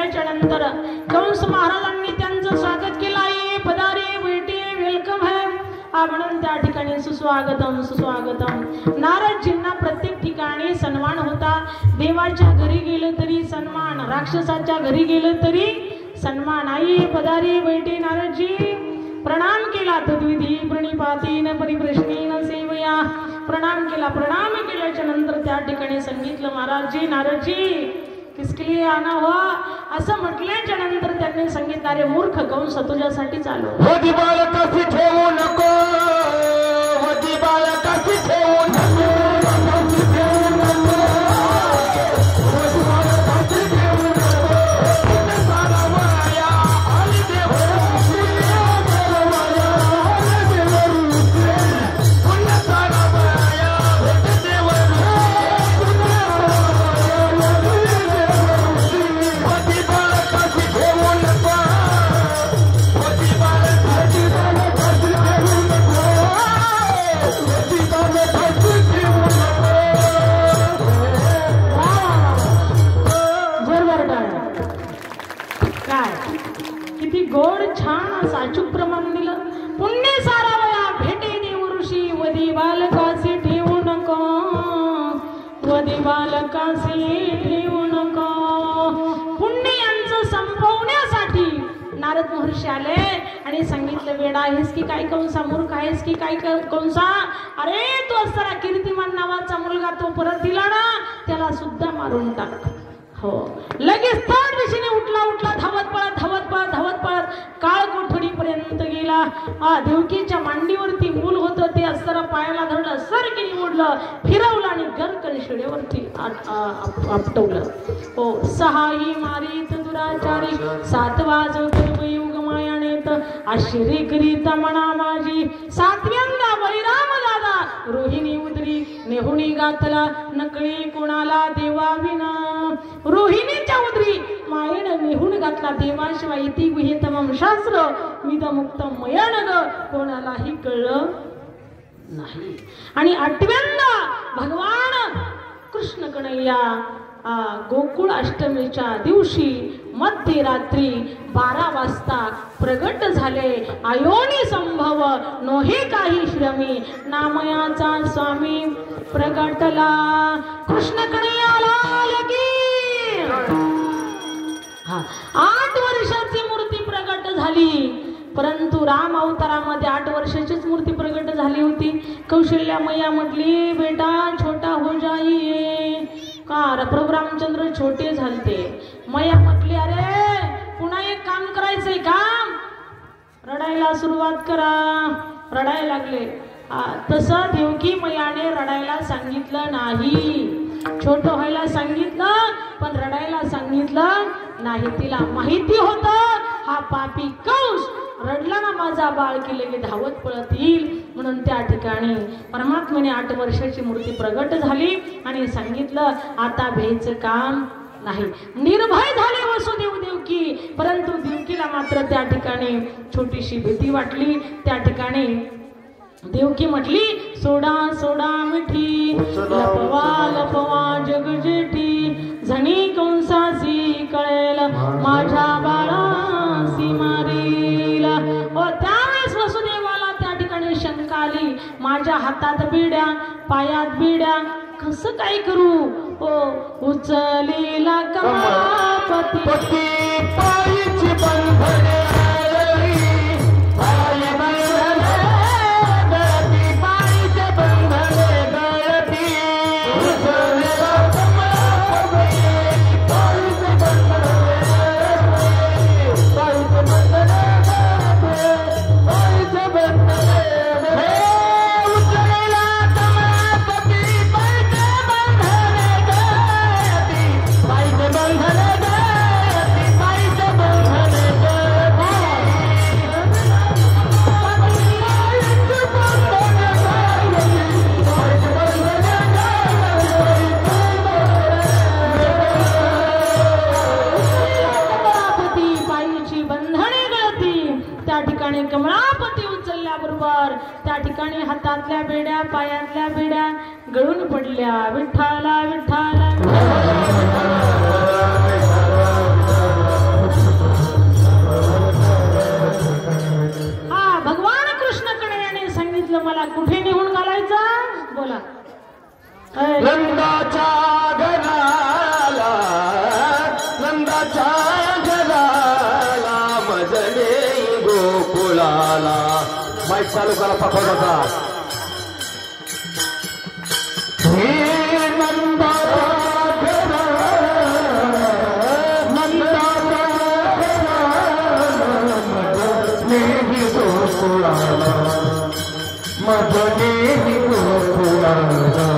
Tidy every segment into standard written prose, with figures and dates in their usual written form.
केल्याच्या नंतर कंस महाराजांनी त्यांचं स्वागत केलं. आई पधारे बेटी वेलकम है म्हणून त्या ठिकाणी सुस्वागतम सुस्वागतम. नारदजींना प्रत्येक ठिकाणी सन्मान होता. देवाच्या घरी गेलं तरी सन्मान, राक्षसाच्या घरी गेलं तरी सन्मान. आई पधारी बेटी नारदजी प्रणाम केला. तद्विधी प्रणिपातीन परिप्रश्नेन सेवया प्रणाम केला. प्रणाम केल्याच्या नंतर त्या ठिकाणी सांगितलं महाराजजी नारदजी किसके लिए आना हुआ असं म्हटल्याच्या नंतर त्यांनी सांगितलं अरे मूर्ख कंस तुझ्यासाठी चालू होती बालकाशी ठेवू नको, होती बालकाशी ठेवू नको, गोड छान साचूक प्रमाण दिलं. पुण्य सारावया भेटे देव ऋषी वदी बालकासी ठेवू नको, वदी बालकासी ठेवू नको. पुण्य यांचं संपवण्यासाठी नारद महर्षी आले आणि सांगितलं वेडा आहेस की काय कंसा, मूर्ख आहेस की काय कंसा, अरे तो असताना कीर्तिमान नावाचा मुलगा तो परत दिला ना त्याला सुद्धा मारून टाक. हो लगेच थोड दिशेने उठला धावत पळत काळ कोठडीपर्यंत गेला. देवकीच्या मांडीवरती मूल होतं ते असताना पायाला धरलं, सरकीने ओढलं, फिरवलं आणि गरकन शिडेवरती आपटवलं. हो सहाही मारीत दुराचारी, सातवा जो युग मायानेत आश्चर्य करीत मना माझी. सातव्यांदा वैराम दादा रोहिणी उदरी नेहुणी गातला, नकळी कोणाला देवाविना. रोहिणीच्या उदरी मायेनं नेहून घातला, देवाशिवाय इति गुह्यतमं शास्त्र विदमुक्त मयण ग कोणालाही कळलं नाही. आणि आठव्यांदा भगवान कृष्ण कन्हैया गोकुळ अष्टमीच्या दिवशी मध्यरात्री 12 वाजता प्रगट झाले. आयोनी संभव नोहे काही श्रमी, नामयाचा स्वामी प्रगटला. कृष्ण कन्हैयाला लगी 8 वर्षाची मूर्ती प्रगट झाली. परंतु राम अवतारामध्ये 8 वर्षाचीच मूर्ती प्रगट झाली होती. कौशल्या मैया म्हटली बेटा छोटा हो जाइए का प्रभू रामचंद्र छोटे झालते. मैया म्हटली अरे पुन्हा एक काम करायचंय काम, रडायला सुरुवात करा. रडायला लागले. तसं देवकी मैयाने रडायला सांगितलं नाही, छोट व्हायला सांगितलं पण रडायला सांगितलं नाही. तिला माहिती होतं हा पापी कंस रडला ना माझा बाळ की लगे धावत पळत येईल, म्हणून त्या ठिकाणी परमात्म्याने 8 वर्षाची मूर्ती प्रगट झाली आणि सांगितलं आता भ्यायचं काम नाही. निर्भय झाले वसुदेव देवकी. परंतु देवकीला मात्र त्या ठिकाणी छोटीशी भीती वाटली. त्या ठिकाणी देवकी म्हटली सोडा सोडा मिठी, लपवा लपवा जगजेठी, झणी कंसासी कळेल माझ्या बाळासी मारील. व त्यावेळेस वसुदेवाला त्या ठिकाणी शंका आली, माझ्या हातात बिड्या पायात बिड्या कसं काय करू. ओ उचलेला कमलापती पायीची बंधने कमळापती उचलल्याबरोबर त्या ठिकाणी हातातल्या बेड्या पायातल्या बेड्या गळून पडल्या. विठ्ठला विठ्ठला गोकुळाला माईक चालू करा पकडाचा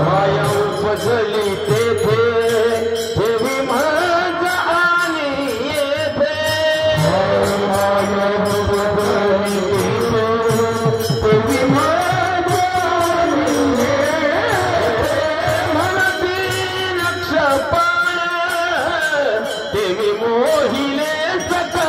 माया उपजली तेथे देवी माझा आणि येथे माया उपजली तेथे देवी माझा आणि येथे म्हणती लक्ष पाळ देवी मोहिले सकळ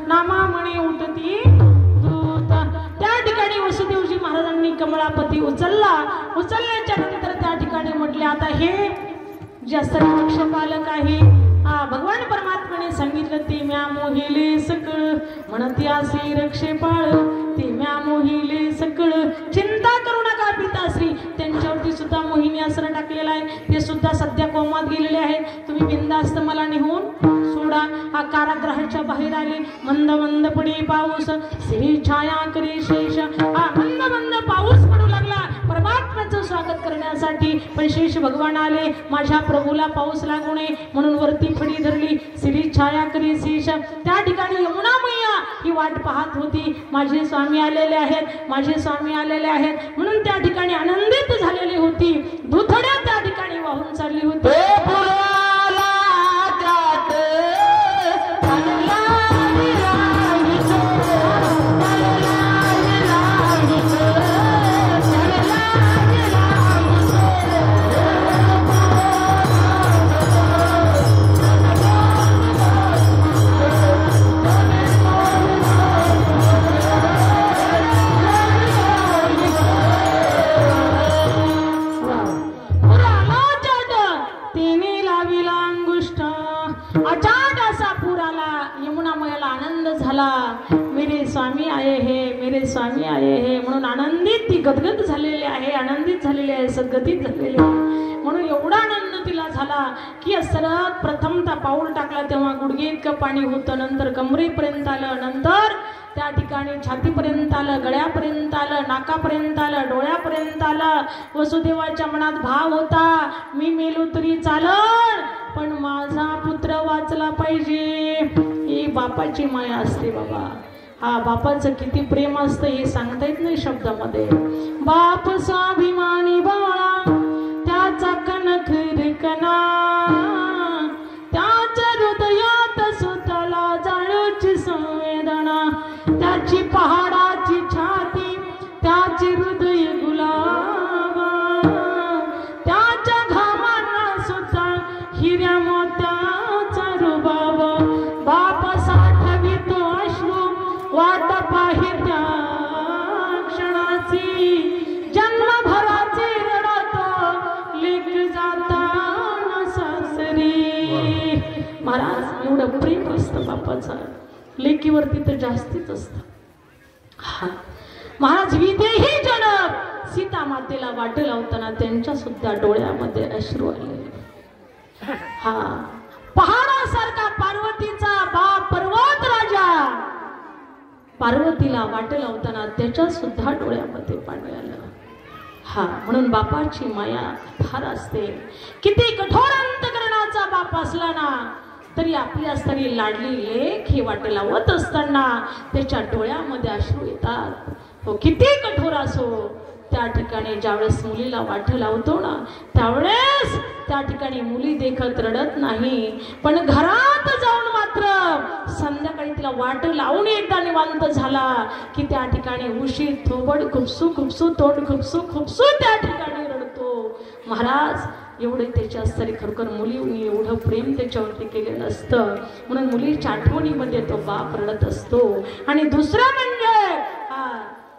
नामामणी उठती दूत. त्या ठिकाणी वसुदेवजी महाराजांनी कमळापती उचलल्याच्या नंतर त्या ठिकाणी म्हटले आता हे जे सर्व रक्षपालक आहे भगवान परमात्म्याने सांगितलं ते म्या मोहिले सकळ म्हणती असे रक्षेपाळ ते म्या मोहिले सकळ चिंता करू नका पिताश्री. त्यांच्यावरती सुद्धा मोहिनी असर टाकलेला आहे ते सुद्धा सध्या कोमात गेलेले आहेत. तुम्ही बिंदास्त मला निघून सोडा. कारागृहाच्या बाहेर आले. मंद मंद पडे पाऊस श्री छाया करी शेष. मंद मंद पाऊस पडू लागला परमात्म्याचं स्वागत करण्यासाठी. पण शेष भगवान आले माझ्या प्रभूला पाऊस लागू नये म्हणून वरती फडी धरली. श्री छाया करी शेष. त्या ठिकाणी यमुना मैया ही वाट पाहत होती. माझे स्वामी आलेले आहेत माझे स्वामी आलेले आहेत म्हणून त्या ठिकाणी आनंदित झालेली होती. दुथड्या त्या ठिकाणी वाहून चालली होती. मेरे स्वामी आए हे मेरे स्वामी आए हे म्हणून आनंदित ती गदगद झालेली आहे. आनंदित झालेली आहे सद्गतीत झालेली आहे. म्हणून एवढा आनंद तिला झाला की सर्वात प्रथमता पाऊल टाकला तेव्हा गुडघे इतकं पाणी होतं. नंतर कमरेपर्यंत आलं. नंतर त्या ठिकाणी छातीपर्यंत आलं. गळ्यापर्यंत आलं. नाकापर्यंत आलं. डोळ्यापर्यंत आलं. वसुदेवाच्या मनात भाव होता मी मेलो तरी चालल पण माझा पुत्र वाचला पाहिजे. ही बापाची माया असते बाबा. बापाचं किती प्रेम असतं हे सांगता येत नाही शब्दामध्ये. बाप स्वाभिमानी बाळा त्याचा कणख रिकना त्याच्या हृदयात स्वतःला जाळूची संवेदना. त्याची पहाडाची छाती त्याची हृदय गुलाबा त्याच्या घामांना स्वतः हिऱ्या मोत्याचा रुबाब. बाप साठवितो अश्रू वाट पाहित्या क्षणाची जन्मभराची रडत लेक जाताना सासरी. महाराज एवढं प्रेम असतं बापाचं लेकीवरती तर जास्तीच असतं. महाराज विदेही जनक सीता मातेला वाट लावताना त्यांच्या सुद्धा डोळ्यामध्ये अश्रू आले. पहाडासारखा पार्वतीचा बाप पर्वत राजा पार्वतीला वाट लावताना त्याच्या सुद्धा डोळ्यामध्ये पाणी आलं. म्हणून बापाची माया फार असते. किती कठोर अंतकरणाचा बाप असला ना तरी आपली असणारी लाडली लेक ही वाट लावत असताना त्याच्या डोळ्यामध्ये अश्रू येतात. तो किती कठोर असो त्या ठिकाणी ज्यावेळेस मुलीला वाट लावतो ना त्यावेळेस त्या ठिकाणी मुली देखत रडत नाही, पण घरात जाऊन मात्र संध्याकाळी तिला वाट लावून एकदा निवांत झाला की त्या ठिकाणी उशी थोबड खुपसू खुपसू तोंड खुपसू खुपसू त्या ठिकाणी रडतो. महाराज एवढे त्याच्यासाठी खरोखर मुलीने एवढं प्रेम त्याच्यावरती केलेलं असतं म्हणून मुलीच्या आठवणीमध्ये तो बाप रडत असतो. आणि दुसरं म्हणजे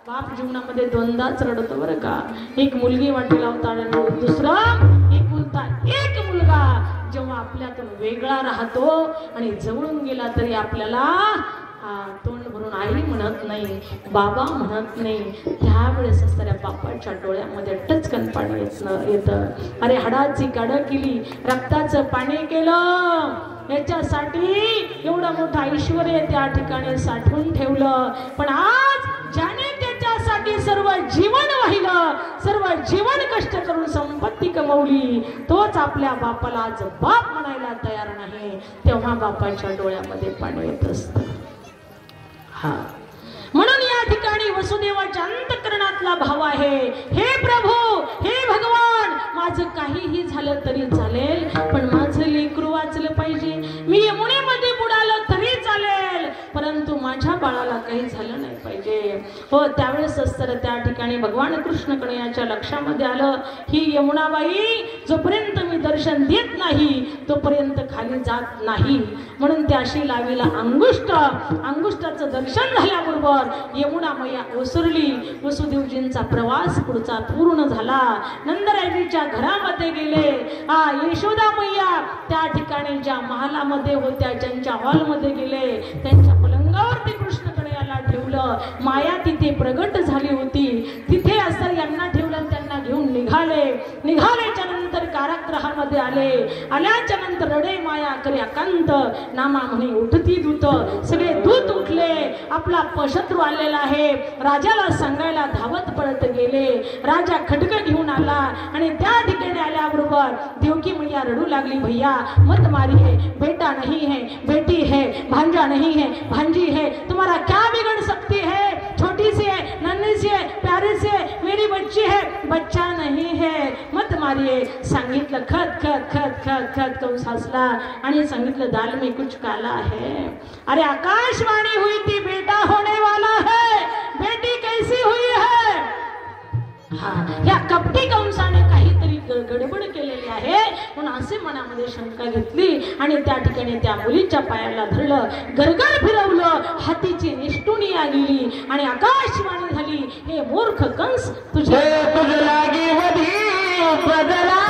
बाप जीवनामध्ये दोनदाच रडतो बरं का. एक मुलगी वाटी लावता आणि दुसरं एक मुलगा जेव्हा आपल्यातून वेगळा राहतो आणि जवळून गेला तरी आपल्याला तोंड भरून आई म्हणत नाही, बाबा म्हणत नाही, त्यावेळेस असणाऱ्या बापाच्या डोळ्यामध्ये टचकन पाणी येतं. अरे हाडाची काढ केली, रक्ताचं पाणी केलं, याच्यासाठी एवढं मोठं ऐश्वर्य त्या ठिकाणी साठवून ठेवलं, पण आज ज्याने त्याच्यासाठी सर्व जीवन वाहिलं, सर्व जीवन कष्ट करून संपत्ती कमवली, तोच आपल्या बापाला आज बाप म्हणायला तयार नाही, तेव्हा बापाच्या डोळ्यामध्ये पाणी येत असतं. म्हणून या ठिकाणी वसुदेवाच्या अंतःकरणातला भाव आहे, हे प्रभू, हे भगवान, माझं काहीही झालं तरी चालेल, पण माझं लेकरू वाचलं पाहिजे. मी यमुनेमध्ये बुडालं तरी चालेल, परंतु माझ्या बाळाला काही झालं नाही पाहिजे. हो, त्यावेळेस असतं त्या ठिकाणी भगवान कृष्ण कन्हैयाच्या लक्षामध्ये आलं, ही यमुनाबाई जोपर्यंत मी दर्शन देत नाही तोपर्यंत खाली जात नाही. म्हणून त्याशी लावीला अंगुष्ठाचं दर्शन झाल्याबरोबर यमुना मैया ओसरली. वसुदेवजींचा प्रवास पुढचा पूर्ण झाला. नंदरायजीच्या घरामध्ये गेले. यशोदा मैया त्या ठिकाणी ज्या महालामध्ये होत्या, ज्यांच्या हॉलमध्ये गेले, त्यांच्या पलंगावरती कृष्ण कन्हैयाला ठेवलं. माया तिथे प्रगट झाली होती. तिथे असं यांना ठेवलं, त्यांना घेऊन निघाल्याच्या नंतर कारागृहामध्ये आल्याच्या नंतर रडे माया करे अकांत, नामा म्हणे उठती दूत. सगळे दूत उठले, आपला शत्रू आलेला आहे, राजाला सांगायला धावत पळत गेले. राजा खटकं घेऊन आला आणि त्या ठिकाणी आल्याबरोबर देवकी मैया रडू लागली, भैया मत मारी है, बेटा नहीं है, बेटी है, भांजा नहीं है, भांजी है, तुम्हारा क्या बिगड़ सकती है, छोटी सी है, नन्ही सी है, प्यारी सी है, मेरी बच्ची है, बच्चा नहीं है, मत मारिए. सांगितलं खत खत खत खत खत कंस हसला आणि सांगितलं दाल में कुछ काला है. अरे आकाशवाणी हुई थी बेटा होने वाला है, बेटी कैसी हुई है. या कपटी कंसाने काहीतरी गडबड केलेली आहे म्हणून असे मनामध्ये शंका घेतली आणि त्या ठिकाणी त्या मुलीच्या पायाला धरलं, गरगर फिरवलं, हातीची निष्ठुणी गेली आणि आकाशवाणी झाली, हे मूर्ख कंस, तुझे लागी वधी बदला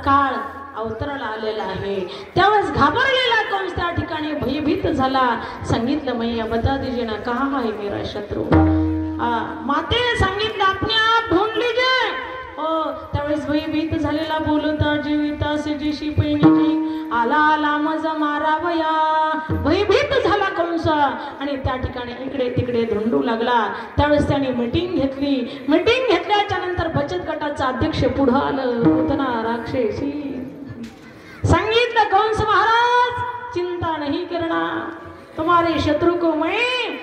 काळ अवतराला आलेला आहे. त्यावेळेस घाबरलेला कंस त्या ठिकाणी भयभीत झाला. सांगितलं, मैया बता दीजिए ना कहाँ है मेरा शत्रु. माते सांगितलं, अपने आप ढूंढ लीजिए. त्यावेळेस भयभीत झालेला बोलता जीविता सेजीशी पैनीची आला आला मज मारावया. भयभीत झाला कंस आणि त्या ठिकाणी इकडे तिकडे धुंडू लागला. त्यावेळेस त्याने मीटिंग घेतली. मीटिंग घेतल्याच्या नंतर बचत गटाचा अध्यक्ष पुढे आलं, पूतना राक्षसी. सांगितलं, कंस महाराज चिंता नहीं करना, तुम्हारे शत्रु को मैं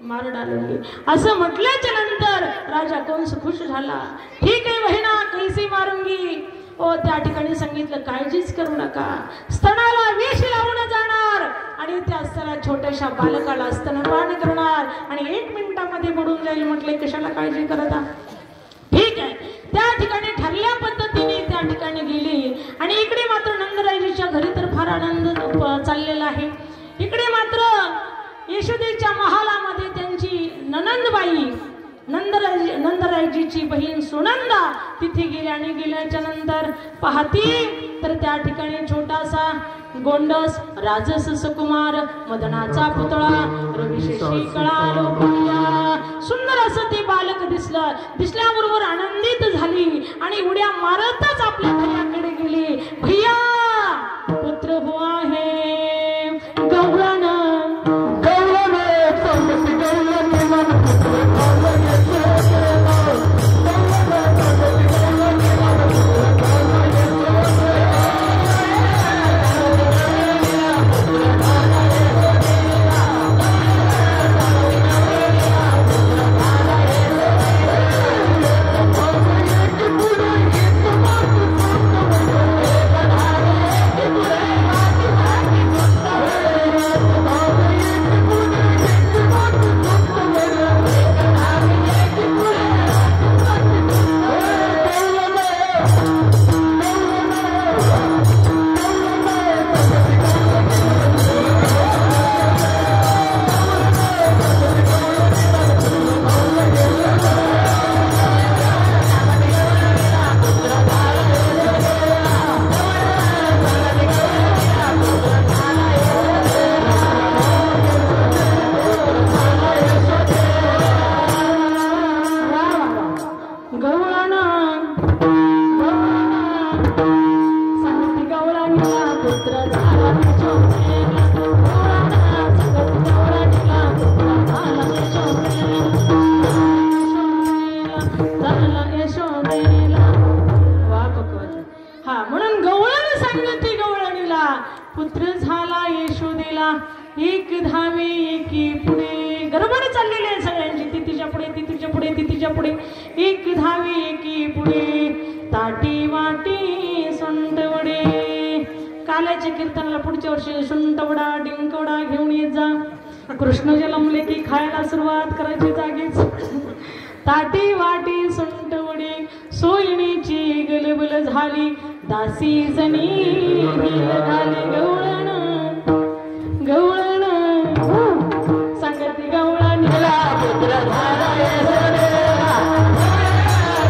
मार डालूंगी. असं म्हटल्याच्या नंतर राजा कंस खुश झाला. ठीक आहे बहिणा, कैसी मारूंगी. त्या ठिकाणी सांगितलं, काळजीच करू नका, स्तनाला विष लावून जाणार आणि त्या स्तना छोट्याशा बालकाला स्तनपान करणार आणि 1 मिनिटामध्ये बुडून जाईल. म्हटले कशाला काळजी करता. ठीक आहे, त्या ठिकाणी ठरल्या पद्धतीने त्या ठिकाणी गेली आणि इकडे मात्र नंदरायजीच्या घरी तर फार आनंद चाललेला आहे. इकडे मात्र यशोदेच्या महालामध्ये त्यांची ननंदबाई नंदरायजीची बहीण सुनंदा तिथे गेली आणि गेल्याच्या नंतर पाहती तर त्या ठिकाणी छोटासा गोंडस राजस सुकुमार मदनाचा पुतळा रविशेषी कळा लोकप्रिया सुंदर असं ते बालक दिसल्याबरोबर आनंदित झाली आणि उड्या मारतच आपल्या भैयाकडे गेली. भैया पुत्र हुआ है गवळण पुत्र झाला यशोदेला. एक धावे एकी पुढे गडबड चाललेली आहे सगळ्यांची. तिथीच्या पुढे एक धावे एकी पुढे ताटी वाटी सुंटवडे. काल्याच्या कीर्तनाला पुढच्या वर्षी सुंटवडा डिंकवडा घेऊन येत जा. कृष्ण जन्मले की खायला सुरुवात करायची जागीच. ताटी वाटी सुंटवडे सोयीणीची गलबल झाली दासी जणी झाली गवळण संगती गवळण पुत्र झाला यशोदेला.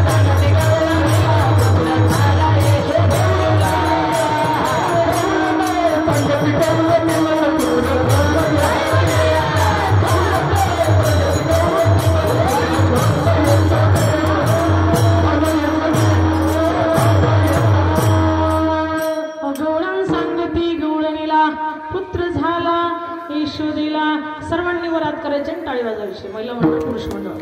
संगती गवळण पुत्र झाला यशोदेला. संगती गवळण यशोदेला. सर्वांनी वरात करायचे टाळी वाजवायची. महिला मंडळ पुरुष मंडळ